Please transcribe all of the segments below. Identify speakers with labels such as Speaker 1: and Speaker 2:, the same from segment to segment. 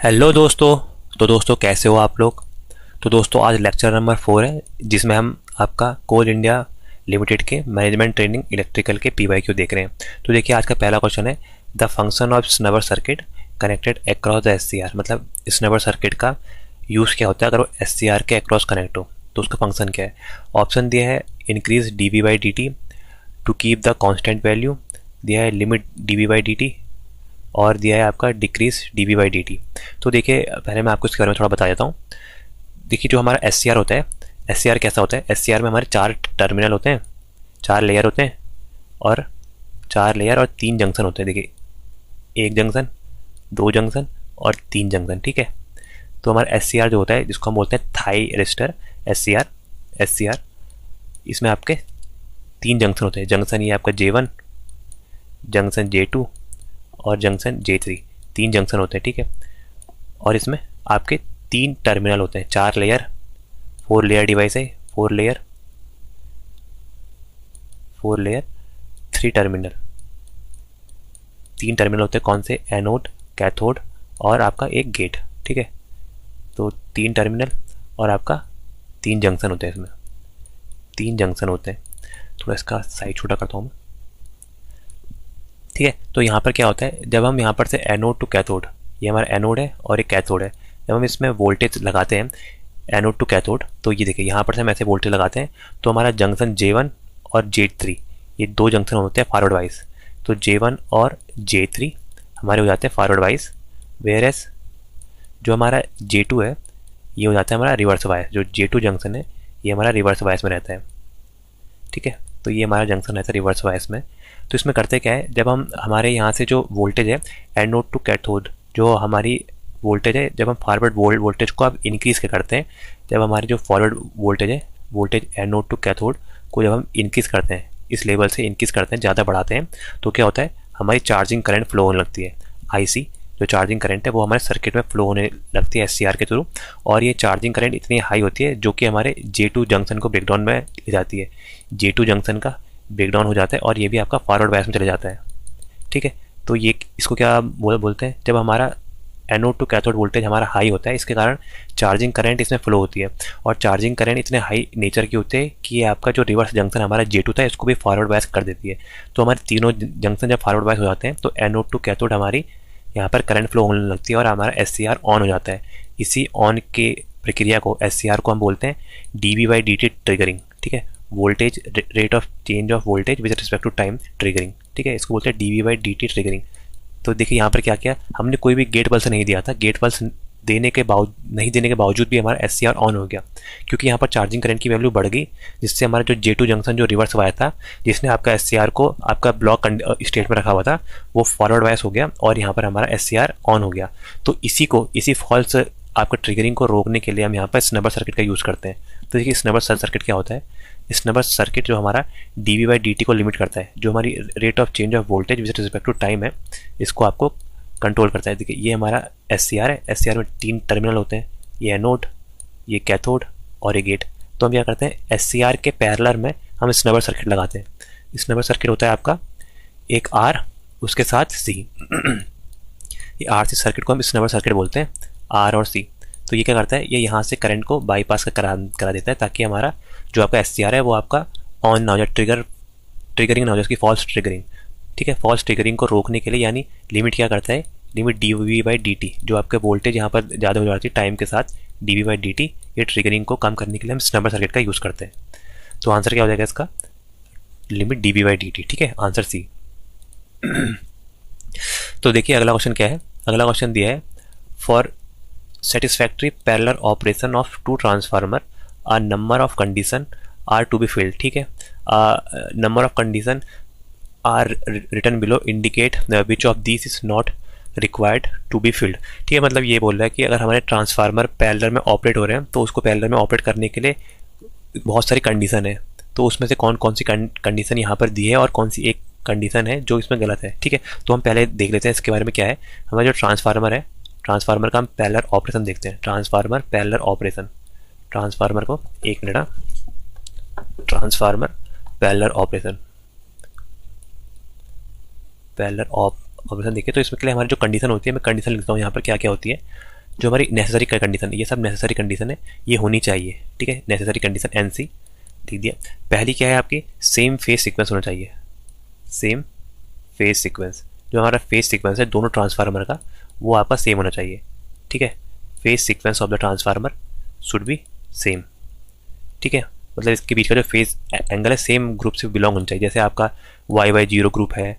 Speaker 1: Hello दोस्तों। तो दोस्तों कैसे हो आप लोग। तो दोस्तों आज लेक्चर नंबर 4 है जिसमें हम आपका कोल इंडिया लिमिटेड के मैनेजमेंट ट्रेनिंग इलेक्ट्रिकल के PYQ देख रहे हैं। तो देखिए आज का पहला क्वेश्चन है the function of snubber circuit connected across the SCR। मतलब स्नबर सर्किट का यूज़ क्या होता है अगर वो SCR के अक्रॉस कनेक्ट हो तो उसका फंक्शन क्या है। ऑप्शन दिया है increase dV/dt to keep the constant value, दिया है लिमिट dV/dt और दिया है आपका डिक्रीज dV/dt। तो देखिए पहले मैं आपको इसके बारे में थोड़ा बता देता हूँ। देखिए जो हमारा SCR होता है, SCR कैसा होता है, SCR में हमारे 4 टर्मिनल होते हैं, 4 लेयर होते हैं और 4 लेयर और 3 जंक्शन होते हैं। देखिए 1 जंक्शन, 2 जंक्शन और 3 जंक्शन, ठीक है। तो हमारा SCR जो होता है जिसको हम बोलते हैं थाई रजिस्टर SCR, इसमें आपके 3 जंक्शन होते हैं। जंक्शन ये आपका J1, जंक्शन J2 और जंक्शन J3, 3 जंक्शन होते हैं, ठीक है। और इसमें आपके 3 टर्मिनल होते हैं, 4 लेयर, 4 लेयर डिवाइस है, 4 लेयर 3 टर्मिनल, 3 टर्मिनल होते हैं। कौन से? एनोड, कैथोड और आपका एक गेट, ठीक है। तो 3 टर्मिनल और आपका 3 जंक्शन होते हैं। इसमें 3 जंक्शन होते हैं। थोड़ा इसका साइज छोटा करता हूँ मैं, ठीक है। तो यहाँ पर क्या होता है, जब हम यहाँ पर से एनोड टू कैथोड, ये हमारा एनोड है और एक कैथोड है, जब हम इसमें वोल्टेज लगाते हैं एनोड टू कैथोड, तो ये देखिए यहाँ पर से हम ऐसे वोल्टेज लगाते हैं तो हमारा जंक्शन J1 और J3 ये 2 जंक्शन होते हैं फॉरवर्ड वाइज। तो J1 और J3 हमारे हो जाते हैं फॉरवर्ड वाइज, वेयर एज जो हमारा J2 है ये हो जाता है हमारा रिवर्स वाइज। जो J2 जंक्शन है ये हमारा रिवर्स वाइज में रहता है, ठीक है। तो ये हमारा जंक्शन रहता है रिवर्स वाइज में। तो इसमें करते क्या है, जब हम हमारे यहाँ से जो वोल्टेज है एनोड टू कैथोड, जो हमारी वोल्टेज है, जब हम फॉरवर्ड वोल्टेज को आप इंक्रीज़ क्या करते हैं, जब हमारी जो फॉरवर्ड वोल्टेज है, वोल्टेज एनोड टू कैथोड को जब हम इंक्रीज़ करते हैं, इस लेवल से इंक्रीज़ करते हैं, ज़्यादा बढ़ाते हैं, तो क्या होता है हमारी चार्जिंग करंट फ्लो होने लगती है। IC जो चार्जिंग करंट है वो हमारे सर्किट में फ्लो होने लगती है SCR के थ्रू। और ये चार्जिंग करंट इतनी हाई होती है जो कि हमारे J2 जंक्शन को ब्रेकडाउन में ले जाती है। J2 जंक्शन का ब्रेकडाउन हो जाता है और ये भी आपका फॉरवर्ड बायस में चले जाता है, ठीक है। तो ये इसको क्या बोलते हैं, जब हमारा एनोड टू कैथोड वोल्टेज हमारा हाई होता है, इसके कारण चार्जिंग करंट इसमें फ्लो होती है। और चार्जिंग करंट इतने हाई नेचर की होते हैं कि ये आपका जो रिवर्स जंक्शन हमारा J2 था इसको भी फॉरवर्ड बायस कर देती है। तो हमारे तीनों जंक्शन जब फॉरवर्ड बायस हो जाते हैं तो एनोड टू कैथोड हमारी यहाँ पर करंट फ्लो होने लगती है और हमारा SCR ऑन हो जाता है। इसी ऑन के प्रक्रिया को SCR को हम बोलते हैं dV/dt ट्रिगरिंग, ठीक है। Voltage rate of change of voltage with respect to time triggering, ठीक है। इसको बोलते हैं dV/dt ट्रिगरिंग। तो देखिए यहाँ पर क्या किया हमने, कोई भी गेट पल्स नहीं दिया था, गेट पल्स नहीं देने के बावजूद भी हमारा SCR ऑन हो गया, क्योंकि यहाँ पर चार्जिंग करंट की वैल्यू बढ़ गई, जिससे हमारा जो J2 जंक्शन जो रिवर्स वायर था, जिसने आपका SCR को आपका ब्लॉक स्टेट में रखा हुआ था, वो फॉरवर्ड वायस हो गया और यहाँ पर हमारा SCR ऑन हो गया। तो इसी फॉल्स आपका ट्रिगरिंग को रोकने के लिए हम यहाँ पर स्नबर सर्किट का यूज़ करते हैं। तो देखिए स्नबर सर्किट क्या होता है, स्नबर सर्किट जो हमारा dV/dt को लिमिट करता है, जो हमारी rate of change of voltage with respect to time है, इसको आपको कंट्रोल करता है। देखिए ये हमारा SCR है, SCR में 3 टर्मिनल होते हैं, ये एनोड, ये कैथोड और ये गेट। तो हम क्या करते हैं SCR के पैरेलल में हम स्नबर सर्किट लगाते हैं। स्नबर सर्किट होता है आपका एक R उसके साथ C ये RC सर्किट को हम स्नबर सर्किट बोलते हैं, R और C। तो ये क्या करता है, ये यहाँ से करंट को बाईपास करा देता है, ताकि हमारा जो आपका SCR है वो आपका ऑन ना हो जाए, ट्रिगरिंग ना हो जाए, उसकी फॉल्स ट्रिगरिंग, ठीक है। फॉल्स ट्रिगरिंग को रोकने के लिए यानी लिमिट क्या करता है, लिमिट dV/dt, जो आपके वोल्टेज यहाँ पर ज़्यादा हो जाती है टाइम के साथ, dV/dt, ये ट्रिगरिंग को कम करने के लिए हम स्नबर सर्किट का यूज़ करते हैं। तो आंसर क्या हो जाएगा इसका, लिमिट dV/dt, ठीक है, आंसर C। तो देखिए अगला क्वेश्चन क्या है, अगला क्वेश्चन दिया है for satisfactory parallel operation of 2 transformer a number of condition are to be filled, ठीक है। Number of condition are written below indicate which of this is not required to be filled, ठीक है। मतलब ये बोल रहा है कि अगर हमारे ट्रांसफार्मर पैरेलल में ऑपरेट हो रहे हैं तो उसको पैरेलल में ऑपरेट करने के लिए बहुत सारी कंडीशन है, तो उसमें से कौन कौन सी कंडीशन यहाँ पर दी है और कौन सी एक कंडीशन है जो इसमें गलत है, ठीक है। तो हम पहले देख लेते हैं इसके बारे में क्या है। हमारा जो ट्रांसफार्मर है, ट्रांसफार्मर का हम पैरेलल ऑपरेशन देखते हैं। ट्रांसफार्मर पैरेलल ऑपरेशन, ट्रांसफार्मर को एक minute, transformer parallel operation operation देखिए। तो इसमें के लिए हमारी जो कंडीशन होती है, मैं कंडीशन लिखता हूँ यहाँ पर क्या क्या होती है। जो हमारी नेसेसरी कंडीशन, ये सब नेसेसरी कंडीशन है, ये होनी चाहिए, ठीक है। नेसेसरी कंडीशन एनसी लिख दिया। पहली क्या है आपकी, सेम फेज सीक्वेंस होना चाहिए। सेम फेज सीक्वेंस, जो हमारा फेज सीक्वेंस है दोनों ट्रांसफार्मर का, वो आपका सेम होना चाहिए, ठीक है। Phase sequence of the transformer should B same, ठीक है। मतलब इसके बीच का जो फेज एंगल है सेम ग्रुप से बिलोंग होना चाहिए। जैसे आपका YY0 ग्रुप है,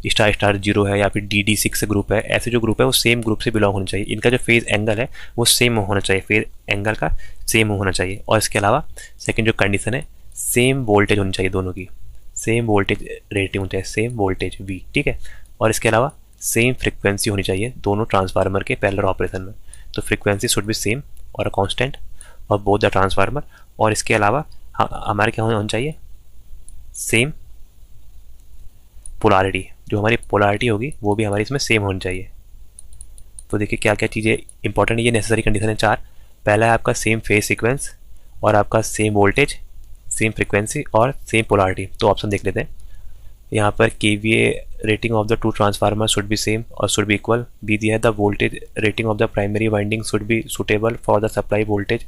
Speaker 1: स्टार 0 है, या फिर DD6 ग्रुप है, ऐसे जो ग्रुप है वो सेम ग्रुप से बिलोंग होना चाहिए। इनका जो फेज एंगल है वो सेम होना चाहिए, फेज एंगल का सेम होना चाहिए। और इसके अलावा सेकंड जो कंडीशन है, सेम वोल्टेज होनी चाहिए दोनों की, सेम वोल्टेज रेटिंग होनी चाहिए, सेम वोल्टेज V, ठीक है। और इसके अलावा सेम फ्रिक्वेंसी होनी चाहिए दोनों ट्रांसफार्मर के पैरेलल ऑपरेशन में। तो फ्रिक्वेंसी शुड बी सेम और अ कांस्टेंट और बोथ द ट्रांसफार्मर। और इसके अलावा हमारे क्या होना चाहिए, सेम पोलारिटी, जो हमारी पोलारिटी होगी वो भी हमारी इसमें सेम होनी चाहिए। तो देखिए क्या क्या चीज़ें इंपॉर्टेंट है, ये नेसेसरी कंडीशन है 4। पहला है आपका सेम फेज सीक्वेंस, और आपका सेम वोल्टेज, सेम फ्रिक्वेंसी और सेम पोलारिटी। तो ऑप्शन देख लेते हैं। यहाँ पर KVA rating of the two transformer should B same और शुड बी इक्वल। बी दिया है the voltage rating of the primary winding should be suitable for the supply voltage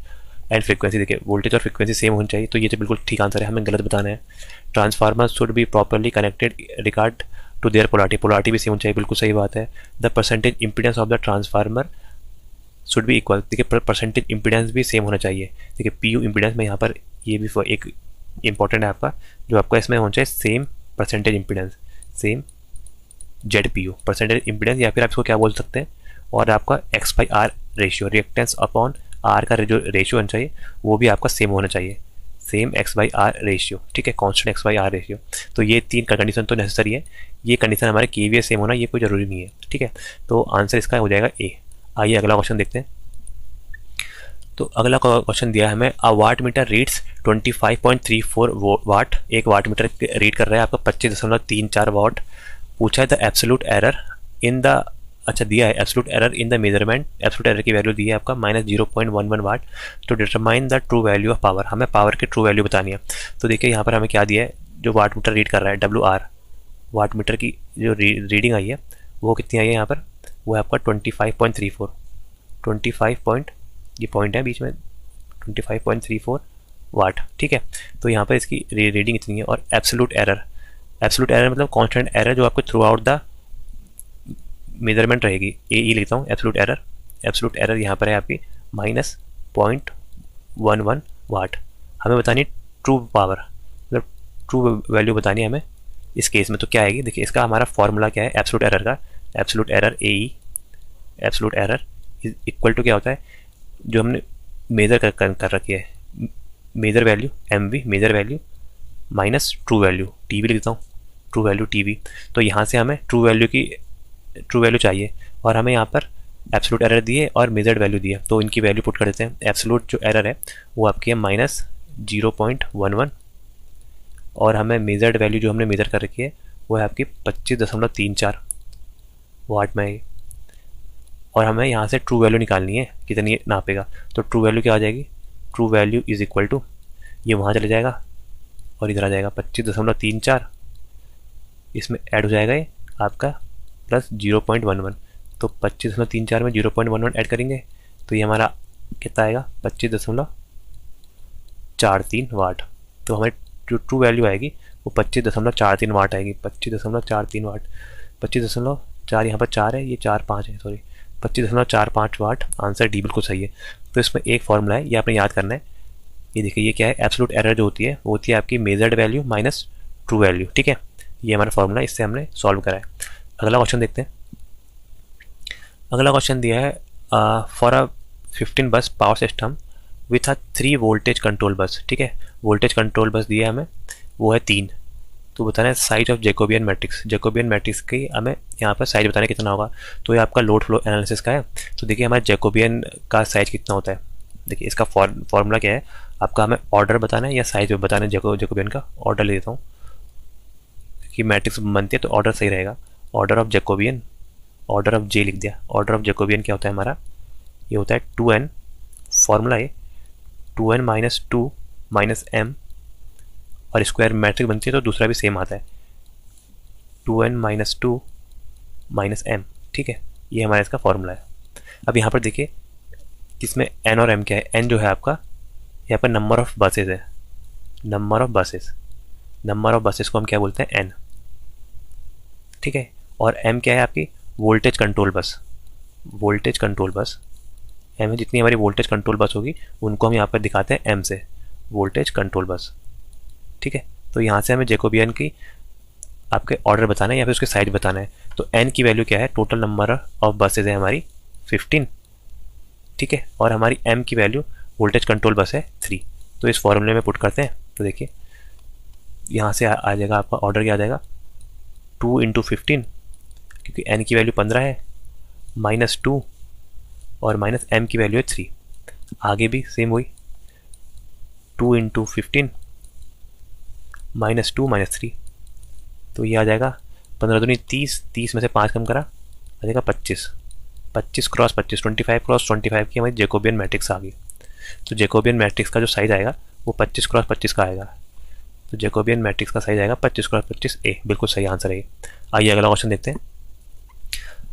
Speaker 1: and frequency. देखिए वोल्टेज और फ्रिक्वेंसी सेम होनी चाहिए, तो ये तो बिल्कुल ठीक आंसर है, हमें गलत बताना है। Transformer should be properly connected regard to their polarity, polarity भी सेम होनी चाहिए, बिल्कुल सही बात है। The percentage impedance of the transformer should be equal. देखिए परसेंटेज इंपीडेंस भी सेम होना चाहिए। देखिए PU इंपीडेंस में यहाँ पर ये भी एक इंपॉर्टेंट है आपका, जो आपका इसमें होना चाहिए same percentage impedance, same ZPU percentage impedance, या फिर आप इसको क्या बोल सकते हैं। और आपका X/R ratio, reactance upon R का जो रेशियो होना चाहिए वो भी आपका सेम होना चाहिए, सेम X/R रेशियो, ठीक है, कांस्टेंट X/R रेशियो। तो ये 3 का कंडीशन तो नेसेसरी है। ये कंडीशन हमारे KVA सेम होना ये कोई ज़रूरी नहीं है, ठीक है। तो आंसर इसका हो जाएगा A। आइए अगला क्वेश्चन देखते हैं। तो अगला क्वेश्चन दिया है हमें, अ वाट मीटर रीड्स 25.34 वाट। एक वाट मीटर रीड कर रहा है आपका 25.34 वाट। पूछा है the absolute error in the, अच्छा दिया है absolute error in the measurement. Absolute error की वैल्यू दी है आपका -0.11 वाट। तो determine the true value of power, हमें पावर की ट्रू वैल्यू बतानी है। तो देखिए यहाँ पर हमें क्या दिया है, जो वाट मीटर रीड कर रहा है WR, वाट मीटर की जो रीडिंग आई है वो कितनी आई है यहाँ पर, वो है आपका 25.34, 25 ये पॉइंट है बीच में, 25.34 वाट, ठीक है। तो यहाँ पर इसकी रीडिंग इतनी है। और एब्सोल्यूट एरर, एब्सोल्यूट एरर मतलब कांस्टेंट एरर जो आपको थ्रू आउट द मेजरमेंट रहेगी, AE लिखता हूँ एब्सोल्यूट एरर। एब्सोल्यूट एरर यहाँ पर है आपकी -0.11 वाट। हमें बतानी ट्रू पावर, मतलब ट्रू वैल्यू बतानी है हमें इस केस में। तो क्या आएगी, देखिए इसका हमारा फॉर्मूला क्या है एब्सोल्यूट एरर का, absolute error AE, absolute error is equal to क्या होता है, जो हमने मेजर कर रखी है, measure value MV, measure value minus true value TV लिखता हूँ, ट्रू वैल्यू TV। तो यहाँ से हमें ट्रू वैल्यू चाहिए, और हमें यहाँ पर एब्सोल्यूट एरर दिए और मेजर्ड वैल्यू दिए, तो इनकी वैल्यू पुट कर देते हैं। एब्सोल्यूट जो एरर है वो आपकी है -0.11, और हमें मेजर्ड वैल्यू जो हमने मेजर कर रखी है वो है आपकी 25.34 वाट में। और हमें यहाँ से ट्रू वैल्यू निकालनी है, कितनी नापेगा। तो ट्रू वैल्यू क्या आ जाएगी, true value is equal to, ये वहाँ चले जाएगा और इधर आ जाएगा 25.34, इसमें ऐड हो जाएगा ये आपका प्लस 0.11। तो 25.34 में 0.11 ऐड करेंगे तो ये हमारा कितना आएगा 25.43 वाट। तो हमारी जो ट्रू वैल्यू आएगी वो 25.43 वाट आएगी, 25.43 वाट। 25.4 यहाँ पर 4 है, ये 4-5 है, सॉरी 25.45 वाट। आंसर डी बिल्कुल सही है। तो इसमें एक फॉर्मूला है, ये आपने याद करना है। ये देखिए ये क्या है, एब्सोल्यूट एरर जो होती है वो होती है आपकी measured value minus true value, ठीक है। ये हमारा फॉर्मूला, इससे हमने सॉल्व करा है। अगला क्वेश्चन देखते हैं। अगला क्वेश्चन दिया है, फॉर अ 15 बस power system with a 3 voltage control बस, ठीक है। वोल्टेज कंट्रोल बस दिया है हमें, वो है 3। तो बताना है size of Jacobian matrix, Jacobian matrix की हमें यहाँ पर साइज बताना कितना होगा। तो ये आपका लोड फ्लो एनालिसिस का है। तो देखिए हमारे जैकोबियन का साइज कितना होता है, देखिए इसका फॉर्मूला क्या है आपका, हमें ऑर्डर बताना है या साइज बताना है जैकोबियन का। ऑर्डर ले देता हूँ कि मैट्रिक्स बनती है तो ऑर्डर सही रहेगा। Order of Jacobian, order of J लिख दिया। ऑर्डर ऑफ जैकोबियन क्या होता है हमारा, ये होता है 2n, फॉर्मूला है 2n माइनस 2 माइनस m, और स्क्वायर मैट्रिक्स बनती है तो दूसरा भी सेम आता है 2n माइनस 2 माइनस m, ठीक है। ये हमारा इसका फॉर्मूला है। अब यहाँ पर देखिए जिसमें एन और एम क्या है, एन जो है आपका यहाँ पर नंबर ऑफ बसेस है, number of buses, number of buses को हम क्या बोलते हैं, एन, ठीक है। और एम क्या है आपकी, voltage control bus, voltage control bus, M में जितनी हमारी वोल्टेज कंट्रोल बस होगी उनको हम यहाँ पर दिखाते हैं एम से, वोल्टेज कंट्रोल बस, ठीक है। तो यहाँ से हमें जैकोबियन की आपके ऑर्डर बताना है या फिर उसके साइज बताना है। तो एन की वैल्यू क्या है, टोटल नंबर ऑफ बसेज है हमारी 15, ठीक है। और हमारी एम की वैल्यू वोल्टेज कंट्रोल बस है 3। तो इस फॉर्मूले में पुट करते हैं तो देखिए यहाँ से आ जाएगा आपका ऑर्डर क्या आ जाएगा, 2 × 15, क्योंकि एन की वैल्यू 15 है, -2 और माइनस एम की वैल्यू है 3। आगे भी सेम वही, 2 × 15 -2 -3, तो ये आ जाएगा 15 दूनी 30, 30 में से 5 कम करा आ जाएगा 25, 25 × 25, 25 × 25 की हमारी जैकोबियन मैट्रिक्स आ गई। तो जैकोबियन मैट्रिक्स का जो साइज आएगा वो 25 × 25 का आएगा। तो जैकोबियन मैट्रिक्स का साइज आएगा 25 × 25 ए, बिल्कुल सही आंसर है। आइए अगला क्वेश्चन देखते हैं।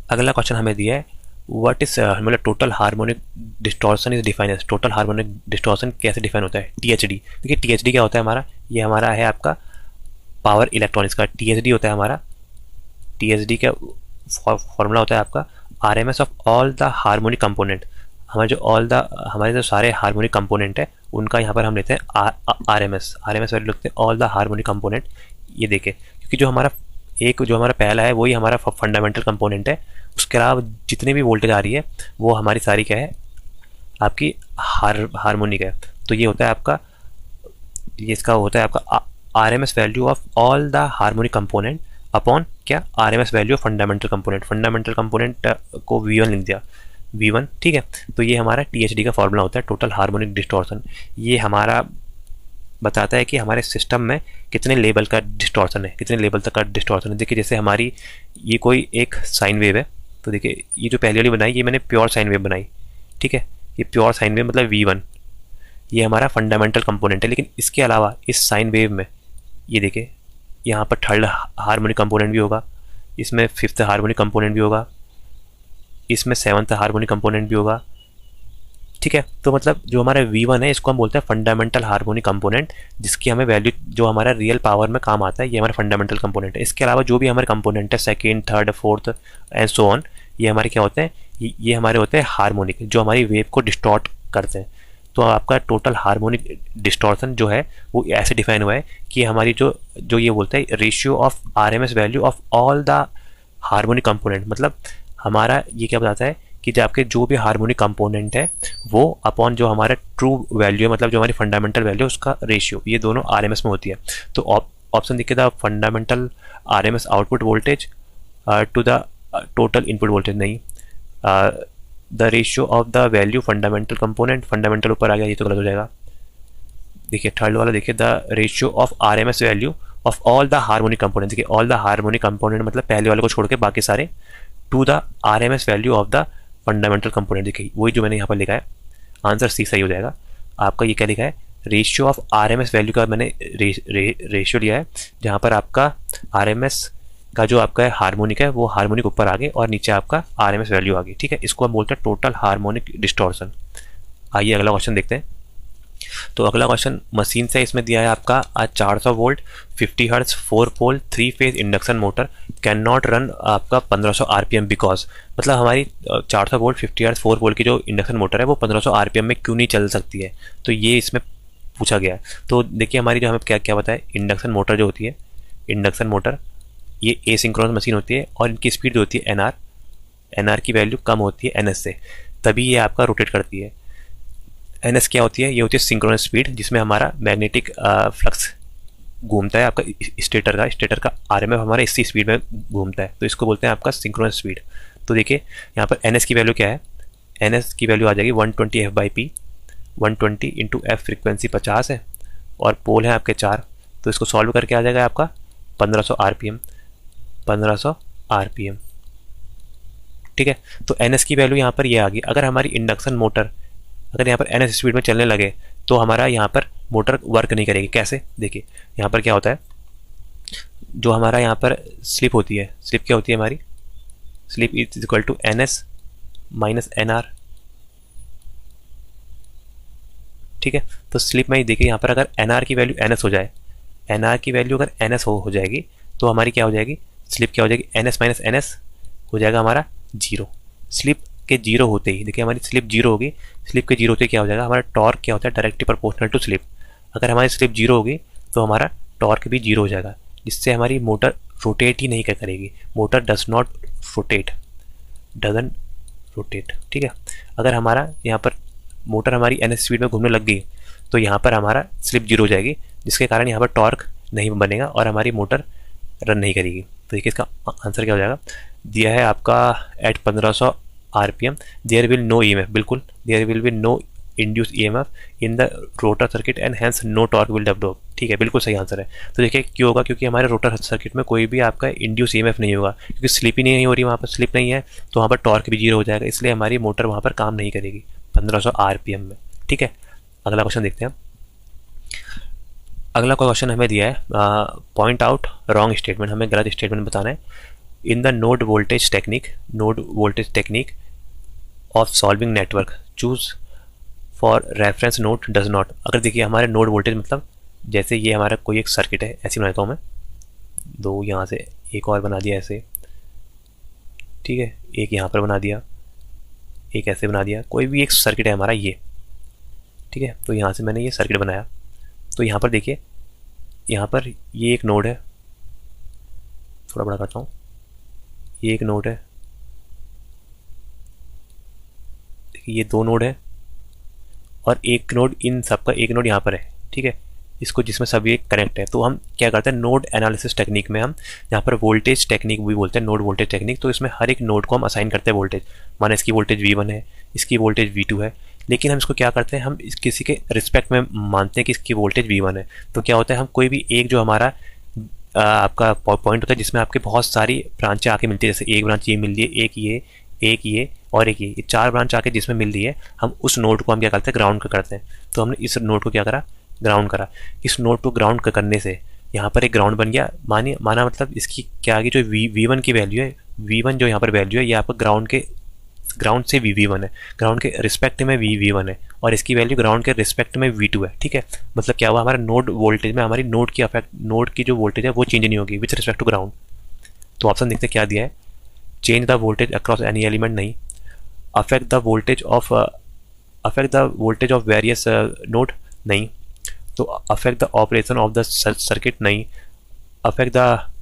Speaker 1: अगला क्वेश्चन हमें दिया है व्हाट इज मतलब total harmonic distortion is define as, total harmonic distortion कैसे डिफाइन होता है, टीएचडी। देखिए टीएचडी क्या होता है हमारा, ये हमारा है आपका पावर इलेक्ट्रॉनिक्स का, टीएचडी होता है हमारा, टीएचडी का फॉर्मूला होता है आपका RMS of all the harmonic component. हमारे जो सारे हार्मोनिक कंपोनेंट है उनका यहाँ पर हम लेते हैं आरएमएस वैल्यू लिखते हैं ऑल द हार्मोनिक कंपोनेंट। ये देखें क्योंकि जो हमारा पहला है वही हमारा फंडामेंटल कंपोनेंट है, उसके अलावा जितनी भी वोल्टेज आ रही है वो हमारी सारी क्या है आपकी हार्मोनिक है। तो ये होता है आपका, ये इसका होता है आपका RMS value of all the harmonic component upon क्या, RMS value of fundamental component. Fundamental component को V1 लिख दिया, V1, ठीक है। तो ये हमारा टीएचडी का फॉर्मूला होता है, टोटल हार्मोनिक डिस्टॉर्शन। ये हमारा बताता है कि हमारे सिस्टम में कितने लेवल का डिस्टॉर्शन है, कितने लेवल तक का डिस्टॉर्शन है। देखिए जैसे हमारी ये कोई एक साइन वेव है, तो देखिए ये जो पहली वाली बनाई ये मैंने प्योर साइन वेव बनाई, ठीक है। ये प्योर साइन वेव मतलब V1, ये हमारा फंडामेंटल कंपोनेंट है। लेकिन इसके अलावा इस साइन वेव में ये देखिए यहाँ पर थर्ड हार्मोनिक कंपोनेंट भी होगा, इसमें फिफ्थ हार्मोनिक कंपोनेंट भी होगा, इसमें सेवन्थ हार्मोनिक कंपोनेंट भी होगा, ठीक है। तो मतलब जो हमारा V1 है इसको हम बोलते हैं फंडामेंटल हार्मोनिक कंपोनेंट, जिसकी हमें वैल्यू जो हमारा रियल पावर में काम आता है ये हमारा फंडामेंटल कंपोनेंट है। इसके अलावा जो भी हमारे कंपोनेंट है second, third, fourth and so on, ये हमारे क्या होते हैं, ये हमारे होते हैं हार्मोनिक, जो हमारी वेव को डिस्टॉर्ट करते हैं। तो आपका टोटल हार्मोनिक डिस्टॉर्शन जो है वो ऐसे डिफाइन हुआ है कि हमारी जो ये बोलते हैं ratio of RMS value of all the harmonic component, मतलब हमारा ये क्या बताता है कि जो आपके जो भी हार्मोनिक कंपोनेंट है वो अपॉन जो हमारा ट्रू वैल्यू है, मतलब जो हमारी फंडामेंटल वैल्यू है उसका रेशियो, ये दोनों आरएमएस में होती है। तो ऑप्शन देखिए the fundamental RMS output voltage to the total input voltage, नहीं, the ratio of the value fundamental component, fundamental ऊपर आ गया ये तो गलत हो जाएगा। देखिए थर्ड वाला देखिए the ratio of RMS value of all the harmonic component. देखिए ऑल द हार्मोनिक कंपोनेंट मतलब पहले वाले को छोड़ के बाकी सारे, to the RMS value of the fundamental component. देखिए वही जो मैंने यहाँ पर लिखा है, आंसर सी सही हो जाएगा। आपका ये क्या लिखा है, रेशियो ऑफ आरएमएस वैल्यू का मैंने रेशियो लिया है, जहाँ पर आपका आरएमएस का जो आपका हार्मोनिक है वो हार्मोनिक ऊपर आ गए और नीचे आपका आरएमएस वैल्यू आ गई, ठीक है। इसको हम बोलते हैं टोटल हार्मोनिक डिस्टॉर्शन। आइए अगला क्वेश्चन देखते हैं। तो अगला क्वेश्चन मशीन से इसमें दिया है आपका 400 volt 50 hertz 4 pole 3 phase induction motor can not run आपका 1500 आरपीएम बिकॉज, मतलब हमारी 400 वोल्ट 50 हर्ट्ज 4 पोल की जो इंडक्शन मोटर है वो 1500 आरपीएम में क्यों नहीं चल सकती है। तो ये इसमें पूछा गया है। तो देखिए हमारी जो हमें क्या क्या बताया, इंडक्शन मोटर जो होती है, इंडक्शन मोटर ये एसिंक्रोनस मशीन होती है और इनकी स्पीड जो होती है एनआर की वैल्यू कम होती है एनएस से, तभी ये आपका रोटेट करती है। एनएस क्या होती है, ये होती है सिंक्रोनस स्पीड, जिसमें हमारा मैग्नेटिक फ्लक्स घूमता है आपका स्टेटर का आरएमएफ हमारा इसी स्पीड में घूमता है, तो इसको बोलते हैं आपका सिंक्रोनस स्पीड। तो देखिए यहाँ पर एनएस की वैल्यू क्या है, एनएस की वैल्यू आ जाएगी 120 F/P, 120 इंटू एफ फ्रिक्वेंसी 50 है और पोल है आपके 4, तो इसको सॉल्व करके आ जाएगा आपका 1500 आरपीएम, 1500 आरपीएम, ठीक है। तो एनएस की वैल्यू यहाँ पर ये आ गई। अगर हमारी इंडक्शन मोटर अगर यहाँ पर एनएस स्पीड में चलने लगे तो हमारा यहाँ पर मोटर वर्क नहीं करेगी। कैसे, देखिए यहाँ पर क्या होता है, जो हमारा यहाँ पर स्लिप होती है, स्लिप क्या होती है हमारी, slip is equal to NS minus NR, ठीक है। तो स्लिप में ही देखिए यहाँ पर अगर एन आर की वैल्यू एन एस हो जाए, एन आर की वैल्यू अगर एन एस हो जाएगी तो हमारी क्या हो जाएगी, स्लिप क्या हो जाएगी, N S minus N S हो जाएगा हमारा जीरो। स्लिप के जीरो होते ही देखिए हमारी स्लिप जीरो होगी, स्लिप के जीरो होते ही क्या हो जाएगा, हमारा टॉर्क क्या होता है, डायरेक्टली प्रोपोर्शनल टू स्लिप। अगर हमारी स्लिप जीरो होगी तो हमारा टॉर्क भी जीरो हो जाएगा, जिससे हमारी मोटर रोटेट ही नहीं करेगी। Motor does not rotate, doesn't rotate, ठीक है। अगर हमारा यहाँ पर मोटर हमारी एन एस स्पीड में घूमने लग गई तो यहाँ पर हमारा स्लिप जीरो हो जाएगी, जिसके कारण यहाँ पर टॉर्क नहीं बनेगा और हमारी मोटर रन नहीं करेगी। तो देखिए इसका आंसर क्या हो जाएगा, दिया है आपका at 1500 RPM there will no EMF, बिल्कुल there will be no induce EMF in the rotor circuit and hence no torque will develop, ठीक है, बिल्कुल सही आंसर है। तो देखिए क्यों होगा, क्योंकि हमारे रोटर सर्किट में कोई भी आपका इंड्यूस ईएमएफ नहीं होगा, क्योंकि स्लिप ही नहीं हो रही, वहाँ पर स्लिप नहीं है तो वहाँ पर टॉर्क भी जीरो हो जाएगा, इसलिए हमारी मोटर वहाँ पर काम नहीं करेगी 1500 आरपीएम में, ठीक है। अगला क्वेश्चन देखते हैं। अगला क्वेश्चन हमें दिया है पॉइंट आउट रॉन्ग स्टेटमेंट, हमें गलत स्टेटमेंट बताना है। In the node voltage technique of solving network choose for reference node does not. अगर देखिए हमारे नोड वोल्टेज मतलब जैसे ये हमारा कोई एक सर्किट है, ऐसी बनाता हूँ मैं, दो यहाँ से एक और बना दिया ऐसे, ठीक है, एक यहाँ पर बना दिया, एक ऐसे बना दिया, कोई भी एक सर्किट है हमारा ये, ठीक है। तो यहाँ से मैंने ये सर्किट बनाया, तो यहाँ पर देखिए यहाँ पर ये एक नोड है, थोड़ा बड़ा करता हूँ, ये एक नोड है, देखिए ये दो नोड है और एक नोड, इन सबका एक नोड यहाँ पर है, ठीक है, इसको जिसमें सभी एक कनेक्ट है। तो हम क्या करते हैं, नोड एनालिसिस टेक्निक में हम यहाँ पर वोल्टेज टेक्निक भी बोलते हैं, नोड वोल्टेज टेक्निक। तो इसमें हर एक नोड को हम असाइन करते हैं वोल्टेज, माना इसकी वोल्टेज V1 है, इसकी वोल्टेज V2 है, लेकिन हम इसको क्या करते हैं, हम किसी के रिस्पेक्ट में मानते हैं कि इसकी वोल्टेज V1 है। तो क्या होता है, हम कोई भी एक जो हमारा आपका पॉइंट होता है जिसमें आपके बहुत सारी ब्रांचें आके मिलती है, जैसे एक ब्रांच ये मिल रही है, एक ये और एक ये चार ब्रांच आके जिसमें मिल रही है, हम उस नोड को हम क्या करते हैं, ग्राउंड करते हैं। तो हमने इस नोड को क्या करा, ग्राउंड करा। इस नोड को ग्राउंड करने से यहाँ पर एक ग्राउंड बन गया, माना मतलब इसकी क्या आ गई, जो V1 की वैल्यू है, V1 जो यहाँ पर वैल्यू है, ये आपका ग्राउंड से V1 है, ग्राउंड के रिस्पेक्ट में V1 है, और इसकी वैल्यू ग्राउंड के रिस्पेक्ट में V2 है, ठीक है। मतलब क्या हुआ, हमारा नोड वोल्टेज में हमारी नोड की जो वोल्टेज है वो चेंज नहीं होगी विथ रिस्पेक्ट टू ग्राउंड। तो ऑप्शन देखते क्या दिया है, change the voltage across any element नहीं, affect the voltage of various node नहीं, तो affect the operation of the circuit नहीं, affect the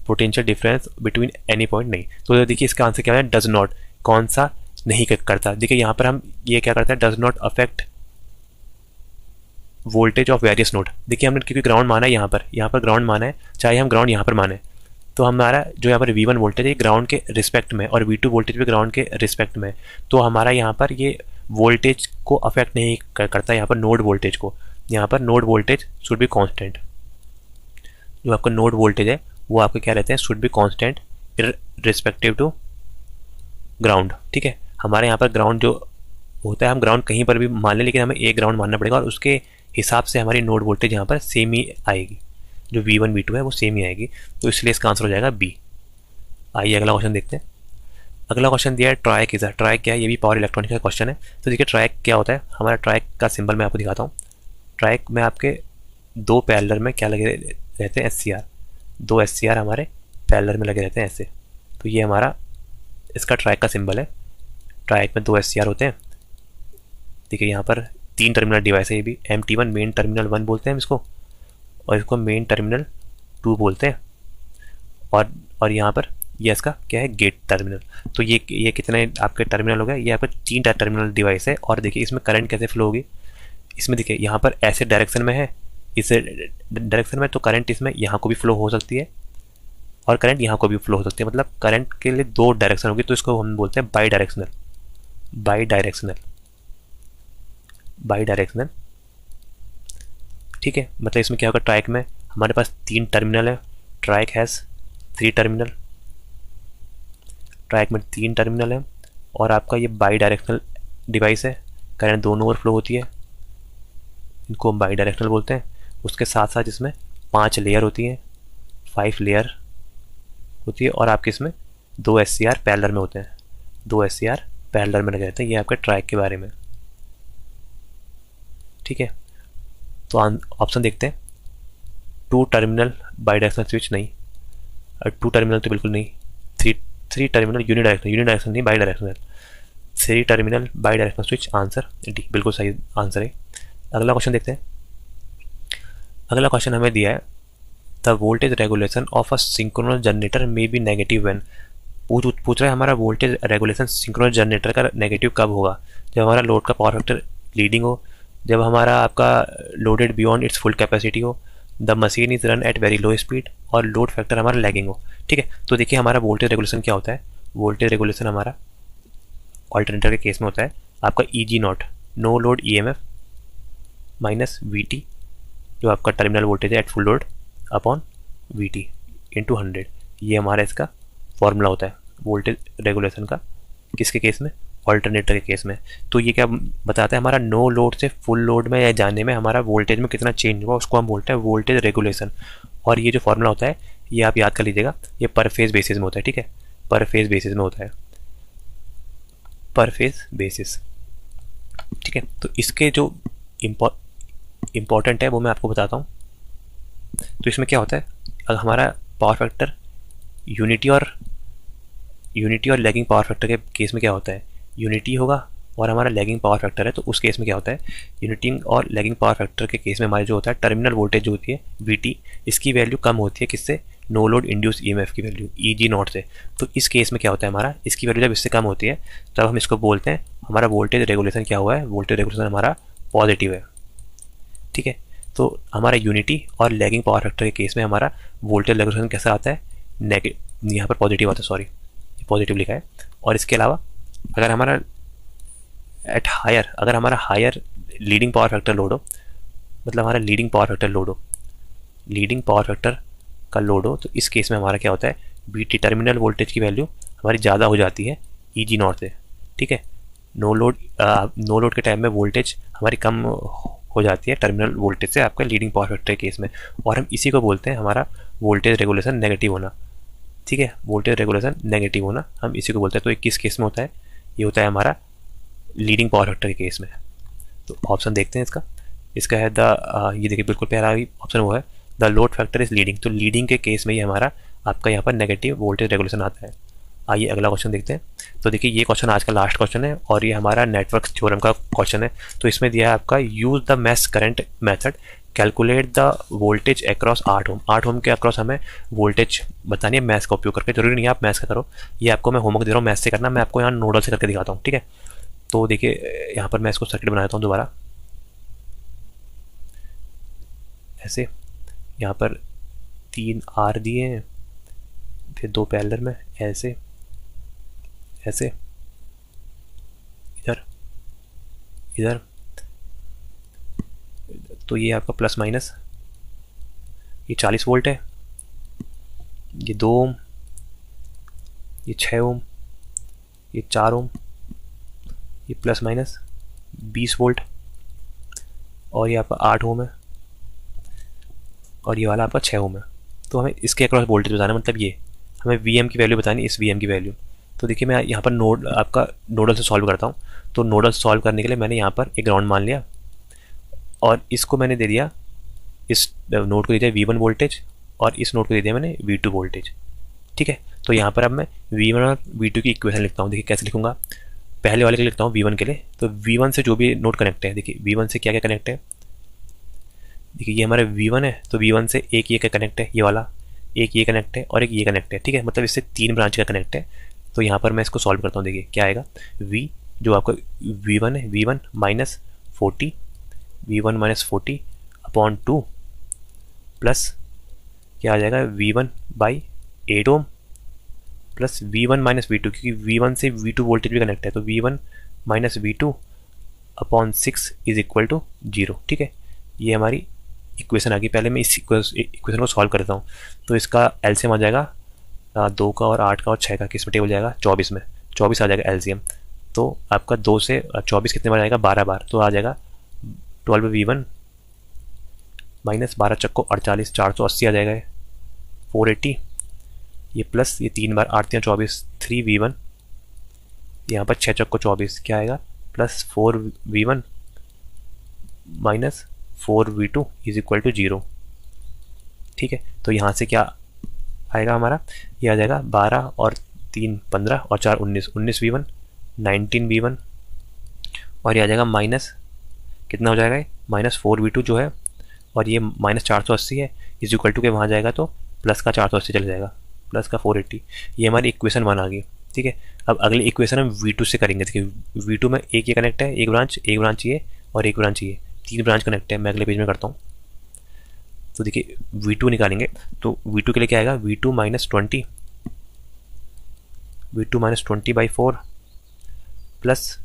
Speaker 1: potential difference between any point नहीं। तो देखिए इसका आंसर क्या है, डज नॉट, कौन सा नहीं करता। देखिए यहाँ पर हम ये क्या करते हैं, does not affect voltage of various node. देखिए हमने क्योंकि ग्राउंड माना है, यहाँ पर ग्राउंड माना है, चाहे हम ग्राउंड यहाँ पर माने, तो हमारा जो यहाँ पर V1 वोल्टेज है ग्राउंड के रिस्पेक्ट में और V2 वोल्टेज भी ग्राउंड के रिस्पेक्ट में, तो हमारा यहाँ पर ये वोल्टेज को अफेक्ट नहीं करता, यहाँ पर नोड वोल्टेज को। यहाँ पर node voltage should be constant, जो आपका नोड वोल्टेज है वो आपके क्या रहते हैं, should be constant respective to ground, ठीक है। हमारे यहाँ पर ग्राउंड जो होता है, हम ग्राउंड कहीं पर भी मान लें, लेकिन हमें एक ग्राउंड मानना पड़ेगा और उसके हिसाब से हमारी नोड वोल्टेज यहाँ पर सेम ही आएगी, जो V1 V2 है वो सेम ही आएगी। तो इसलिए इसका आंसर हो जाएगा B। आइए अगला क्वेश्चन देखते हैं। अगला क्वेश्चन दिया है ट्रायक इज, ट्रायक क्या है, ये भी पावर इलेक्ट्रॉनिक्स का क्वेश्चन है। तो देखिए ट्रायक क्या होता है, हमारा ट्रायक का सिंबल मैं आपको दिखाता हूँ। ट्रायक में आपके दो पैरेलल में क्या लगे रहते हैं, SCR, दो SCR हमारे पैरेलल में लगे रहते हैं ऐसे। तो ये हमारा इसका ट्रायक का सिंबल है। ट्रायक में दो SCR होते हैं। देखिए यहाँ पर 3 टर्मिनल डिवाइस है, ये भी MT1 मेन टर्मिनल 1 बोलते हैं इसको, और इसको मेन टर्मिनल 2 बोलते हैं, और यहाँ पर ये इसका क्या है, गेट टर्मिनल। तो ये कितने आपके टर्मिनल हो गए, ये आपका 3 टर्मिनल डिवाइस है। और देखिए इसमें करंट कैसे फ्लो होगी, इसमें देखिए यहाँ पर ऐसे डायरेक्शन में है, इस डायरेक्शन में, तो करंट इसमें यहाँ को भी फ्लो हो सकती है और करंट यहाँ को भी फ्लो हो सकती है। मतलब करंट के लिए 2 डायरेक्शन होगी, तो इसको हम बोलते हैं बाई डायरेक्शनल, ठीक है। मतलब इसमें क्या होगा, ट्रायक में हमारे पास 3 टर्मिनल है, ट्रायक हैज़ 3 टर्मिनल, ट्रायक में 3 टर्मिनल है, और आपका ये बाई डायरेक्शनल डिवाइस है, करंट दोनों ओर फ्लो होती है, इनको हम बाई डायरेक्शनल बोलते हैं। उसके साथ साथ इसमें 5 लेयर होती हैं, 5 लेयर होती है, और आपके इसमें 2 SCR पैरेलल में होते हैं, 2 SCR पैरेलल में लगे रहते हैं। ये आपके ट्रायक के बारे में, ठीक है। तो ऑप्शन देखते हैं, 2 टर्मिनल बाई डायरेक्शनल स्विच नहीं, 2 टर्मिनल तो बिल्कुल नहीं, 3 टर्मिनल यूनिडायरेक्शनल नहीं, by directional, 3 terminal by directional switch, answer D बिल्कुल सही आंसर है। अगला क्वेश्चन देखते हैं। अगला क्वेश्चन हमें दिया है, the voltage regulation of a synchronous generator may be negative when. पूछ रहा है हमारा वोल्टेज रेगुलेशन सिंक्रोनस जनरेटर का नेगेटिव कब होगा, जब हमारा लोड का पावर फैक्टर लीडिंग हो, जब हमारा आपका loaded beyond its full capacity हो, the machine is run at very low speed, और लोड फैक्टर हमारा लैगिंग हो। ठीक है, तो देखिए हमारा वोल्टेज रेगुलेशन क्या होता है। वोल्टेज रेगुलेशन हमारा ऑल्टरनेटर के केस में होता है आपका EG0, no load EMF minus VT, जो आपका टर्मिनल वोल्टेज है at full load, upon VT into 100। ये हमारा इसका फॉर्मूला होता है वोल्टेज रेगुलेशन का, किसके केस में, ऑल्टरनेटर के केस में। तो ये क्या बताता है, हमारा नो लोड से फुल लोड में या जाने में हमारा वोल्टेज में कितना चेंज हुआ, उसको हम बोलते हैं वोल्टेज रेगुलेशन। और ये जो फॉर्मूला होता है ये आप याद कर लीजिएगा, ये पर फेज बेसिस में होता है। ठीक है, पर फेज बेसिस में होता है, पर फेज बेसिस। ठीक है, तो इसके जो इम्पोर्टेंट है वो मैं आपको बताता हूँ। तो इसमें क्या होता है, अगर हमारा पावर फैक्टर यूनिटी और लैगिंग पावर फैक्टर के केस में क्या होता है, यूनिटी होगा और हमारा लैगिंग पावर फैक्टर है, तो उस केस में क्या होता है, यूनिटी और लैगिंग पावर फैक्टर के केस में हमारे जो होता है टर्मिनल वोल्टेज जो होती है VT, इसकी वैल्यू कम होती है किससे, नो लोड इंड्यूस EMF की वैल्यू EG0 से। तो इस केस में क्या होता है, हमारा इसकी वैल्यू जब इससे कम होती है तब हम इसको बोलते हैं हमारा वोल्टेज रेगुलेशन क्या हुआ है, वोल्टेज रेगुलेशन हमारा पॉजिटिव है। ठीक है, तो हमारा यूनिटी और लैगिंग पावर फैक्टर के केस में हमारा वोल्टेज रेगुलेशन कैसा आता है, नेगेटिव, यहाँ पर पॉजिटिव आता है, सॉरी पॉजिटिव लिखा है। और इसके अलावा अगर हमारा अगर हमारा higher leading power factor load हो, मतलब हमारा लीडिंग पावर फैक्टर का लोड हो, तो इस केस में हमारा क्या होता है, VT टर्मिनल वोल्टेज की वैल्यू हमारी ज़्यादा हो जाती है EG0 से। ठीक है, नो लोड के टाइम में वोल्टेज हमारी कम हो जाती है टर्मिनल वोल्टेज से आपका लीडिंग पावर फैक्टर के केस में, और हम इसी को बोलते हैं हमारा वोल्टेज रेगुलेशन नेगेटिव होना। ठीक है, वोल्टेज रेगुलेशन नेगेटिव होना हम इसी को बोलते हैं। तो ये किस केस में होता है, ये होता है हमारा लीडिंग पावर फैक्टर के केस में। तो ऑप्शन देखते हैं इसका है ये देखिए बिल्कुल प्यारा ऑप्शन वो है, the load factor is leading. तो लीडिंग के केस में ही हमारा आपका यहाँ पर नेगेटिव वोल्टेज रेगुलेशन आता है। आइए अगला क्वेश्चन देखते हैं। तो देखिए ये क्वेश्चन आज का लास्ट क्वेश्चन है और ये हमारा नेटवर्क थ्योरम का क्वेश्चन है। तो इसमें दिया है आपका, use the mesh current method, calculate the voltage across 8 ओम। 8 ओम के अक्रॉस हमें वोल्टेज बतानी है मैथ का उपयोग करके। जरूरी नहीं है आप मैथ का करो, ये आपको मैं होमवर्क दे रहा हूँ मैथ से करना, मैं आपको यहाँ नोडल से करके दिखाता हूँ। ठीक है, तो देखिए यहाँ पर मैं इसको सर्किट बना देता हूँ दोबारा, ऐसे यहाँ पर 3 R दिए हैं, फिर 2 पैरेलल में ऐसे ऐसे, इधर इधर। तो ये आपका प्लस माइनस, ये 40 वोल्ट है, ये 2 ओम, ये 6 ओम, ये 4 ओम, ये प्लस माइनस 20 वोल्ट, और ये आपका 8 ओम है, और ये वाला आपका 6 ओम है। तो हमें इसके अक्रॉस वोल्टेज बताना, मतलब ये हमें VM की वैल्यू बतानी, इस VM की वैल्यू। तो देखिए मैं यहाँ पर आपका नोडल से सॉल्व करता हूँ। तो नोडल सॉल्व करने के लिए मैंने यहाँ पर एक ग्राउंड मान लिया और इसको मैंने दे दिया, इस नोड को दे दिया V1 वोल्टेज और इस नोड को दे दिया मैंने V2 वोल्टेज। ठीक है, तो यहाँ पर अब मैं V1 और V2 की इक्वेशन लिखता हूँ। देखिए कैसे लिखूंगा, पहले वाले के लिए लिखता हूँ V1 के लिए। तो V1 से जो भी नोड कनेक्ट है, देखिए V1 से क्या क्या कनेक्ट है, देखिए ये हमारा V1 है, तो V1 से एक ये का कनेक्ट है, ये वाला एक ये कनेक्ट है और एक ये कनेक्ट है। ठीक है, मतलब इससे 3 ब्रांच का कनेक्ट है। तो यहाँ पर मैं इसको सॉल्व करता हूँ। देखिए क्या आएगा, V जो आपका V1 है, V1 माइनस 40 अपॉन 2 प्लस क्या आ जाएगा, V1 by 8 ohm plus V1 minus V2, क्योंकि V1 से V2 वोल्टेज भी कनेक्ट है, तो V1 minus V2 upon 6 is equal to 0। ठीक है, ये हमारी इक्वेशन आ गई। पहले मैं इस इक्वेशन को सॉल्व करता हूँ। तो इसका एलसीएम आ जाएगा 2 का और 8 का और 6 का, किस में टेबल जाएगा, 24 में, 24 आ जाएगा एलसीएम। तो आपका 2 से 24 कितने बार आएगा, 12 बार, तो आ जाएगा 12 V1 माइनस 12 चक्को 48, 480 आ जाएगा, 480, ये प्लस ये 3 बार 8 या 24, 3 V1, यहाँ पर 6 चक्को 24 क्या आएगा, plus 4 V1 minus 4v2 is equal to 0। ठीक है, तो यहाँ से क्या आएगा हमारा, ये आ जाएगा 12 और 3 15 और 4 19, 19v1 19v1, और ये आ जाएगा माइनस कितना हो जाएगा, ये -4v2 जो है, और ये -480 है, इज इक्वल टू के वहाँ जाएगा तो प्लस का 480 चला जाएगा, प्लस का 480। ये हमारी इक्वेशन 1 आ गई। ठीक है, अब अगली इक्वेशन हम v2 से करेंगे। देखिए v2 में एक ये कनेक्ट है, एक ब्रांच ये और एक ब्रांच ये, 3 ब्रांच कनेक्ट है। मैं अगले पेज में करता हूँ। तो देखिए v2 निकालेंगे, तो v2 के लिए क्या आएगा, v2 minus 20/4 plus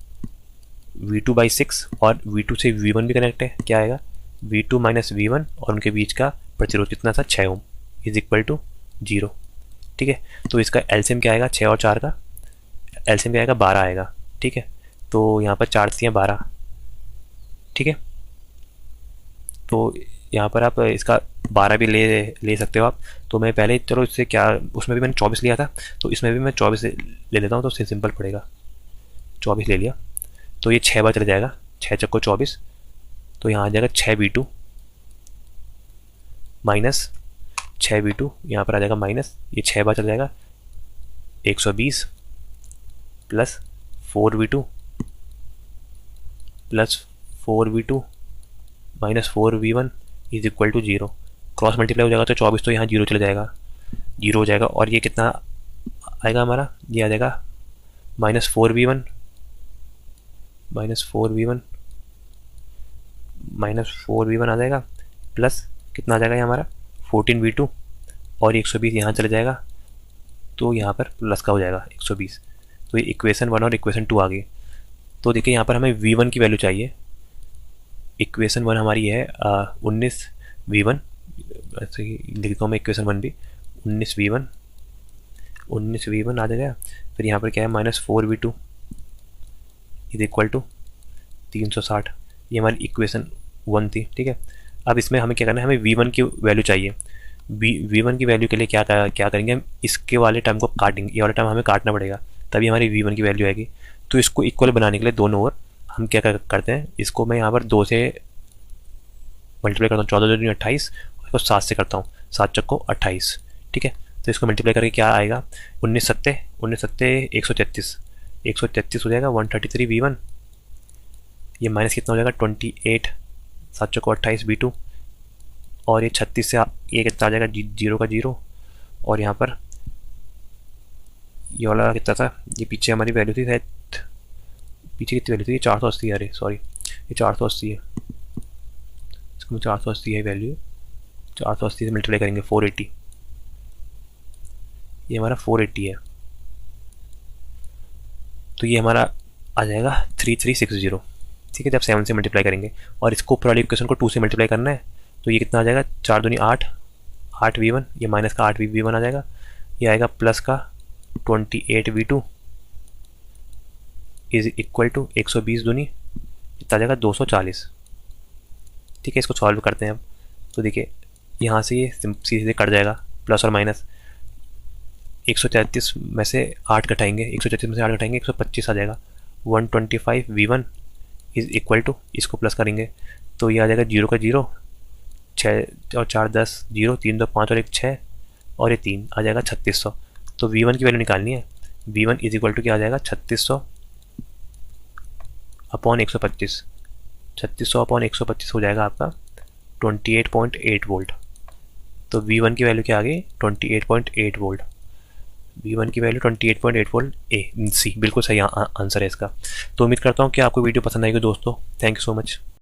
Speaker 1: v2 by 6, और v2 से v1 भी कनेक्ट है, क्या आएगा v2 माइनस v1, और उनके बीच का प्रतिरोध कितना था 6 ओम, इज इक्वल टू 0। ठीक है, तो इसका एलसीएम क्या आएगा, 6 और 4 का एलसीएम क्या आएगा, 12 आएगा। ठीक है, तो यहाँ पर 4 से 12। ठीक है, तो यहाँ पर आप इसका 12 भी ले सकते हो आप। तो मैं पहले चलो इससे क्या, उसमें भी मैंने 24 लिया था, तो इसमें भी मैं 24 ले लेता हूँ, तो उससे सिंपल पड़ेगा। 24 ले लिया, तो ये 6 बार चला जाएगा, 6 चक्को 24, तो यहाँ आ जाएगा 6v2 माइनस 6v2, यहाँ पर आ जाएगा माइनस, ये 6 बार चला जाएगा 120 plus 4v2 minus 4v1 is equal to 0। Cross multiply हो जाएगा तो 24, तो यहाँ 0 चला जाएगा, 0 हो जाएगा, और ये कितना आएगा हमारा, ये आ जाएगा -4v1 आ जाएगा, प्लस कितना आ जाएगा ये हमारा 14v2, और 120 यहाँ चला जाएगा, तो यहाँ पर प्लस का हो जाएगा 120। तो ये इक्वेशन 1 और इक्वेशन 2 आ गई। तो देखिए यहाँ पर हमें v1 की वैल्यू चाहिए। इक्वेशन 1 हमारी है 19v1, ऐसे ही लिखता हूँ मैं इक्वेशन 1 भी, 19v1 आ जाएगा। फिर यहाँ पर क्या है, -4v2 इज इक्वल टू 360, ये हमारी इक्वेशन 1 थी। ठीक है, अब इसमें हमें क्या करना है, हमें v1 की वैल्यू चाहिए। v1 की वैल्यू के लिए क्या करेंगे, हम इसके वाले टर्म को काटेंगे, ये वाला टर्म हमें काटना पड़ेगा, तभी हमारी v1 की वैल्यू आएगी। तो इसको इक्वल बनाने के लिए दोनों ओर हम क्या करते हैं, इसको मैं यहाँ पर 2 से मल्टीप्लाई करता हूँ, 14 दूनी 28, और इसको 7 से करता हूँ, 7 चक्को 28। ठीक है, तो इसको मल्टीप्लाई करके क्या आएगा, 19 सत्ते 133 हो जाएगा, 133v1, ये माइनस कितना हो जाएगा 28, 7 चक्को 28 v2, और ये 36 से ये कितना आ जाएगा 0 का 0, और यहाँ पर ये वाला कितना था, ये पीछे हमारी वैल्यू थी शायद, पीछे कितनी वैल्यू थी, 480, अरे सॉरी ये 480 है, इसको 480 है वैल्यू, 480 से मल्टीप्लाई करेंगे 480, ये हमारा 480 है, तो ये हमारा आ जाएगा 3360। ठीक है, जब 7 से मल्टीप्लाई करेंगे, और इसको ऊपर वाली इक्वेशन को 2 से मल्टीप्लाई करना है, तो ये कितना आ जाएगा, 4 दूनी 8, 8v1, ये माइनस का 8v1 आ जाएगा, ये आएगा प्लस का 28v2 इज इक्वल टू 120 दूनी कितना आ जाएगा 240। ठीक है, इसको सॉल्व करते हैं अब। तो देखिए यहाँ से ये सीधे कट जाएगा, प्लस और माइनस, 133 में से 8 घटाएंगे, 133 में से 8 घटाएंगे 125 आ जाएगा, 125v1 इज इक्वल टू, इसको प्लस करेंगे तो ये आ जाएगा 0 का 0, 6 और 4 10, 0 3 2 5 और 1 6, और ये 3 आ जाएगा 3600। तो v1 की वैल्यू निकालनी है, v1 इज इक्वल टू क्या आ जाएगा 3600 अपॉन 125, 3600 अपॉन 125 हो जाएगा आपका 28.8 वोल्ट। तो v1 की वैल्यू क्या आ गई 28.8 वोल्ट, v1 की वैल्यू 28.8 वोल्ट, ए सी बिल्कुल सही आंसर है इसका। तो उम्मीद करता हूँ कि आपको वीडियो पसंद आएगी दोस्तों। Thank you so much.